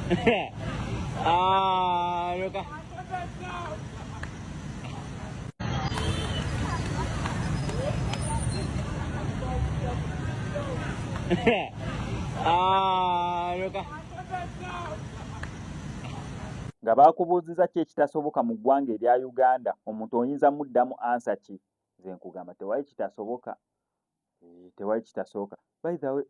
Look. Look. Nga baakubuuziza ki ekitasoboka mu ggwanga erya Uganda, omuntu oyinza muddamu ansa ki? Nze nkugamba tewali kitasoboka. Tewali kitasoboka. By the way,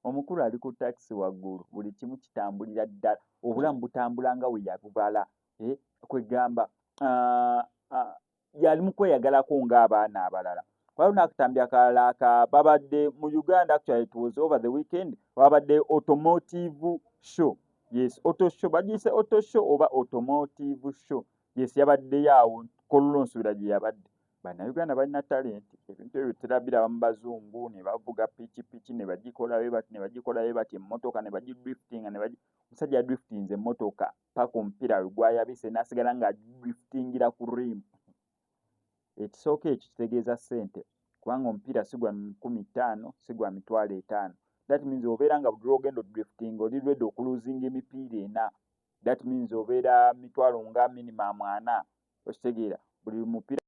omukulu ali ku takisi waggulu, buli kimu kitambulira ddala, obulamu butambula nga we yabubala. Kwegamba yali mu kweyagalako ng'abaana abalala. Waliwo n'akatambi akalala babadde mu Uganda, actually it was over the weekend, babadde automotive show. Yes, auto show, bagiyise auto show oba automotive show. Yes, yabaddeyo awo Kololo Nsubira gye yabadde. Bannayuganda balina talenti, ebintu ebyo terabira mu bazungu ne bavuga pikipiki ne bagikola bwe bati ne bagikola bwe bati, emmotoka ne bagidriftinga ne omusajja yadriftinze emmotoka paka omupiira we gwayabise n'asigala ng'adriftingira ku rim. Ekisooka ekyo kitegeeza ssente, kubanga omupiira si gwa 5,000 si gwa 5,000. That means obeera nga buli lw'ogenda odriftinga oli ready okuluzinga emipiira 4. That means obeera 40 nga minimum 4. Okitegeera buli mupiira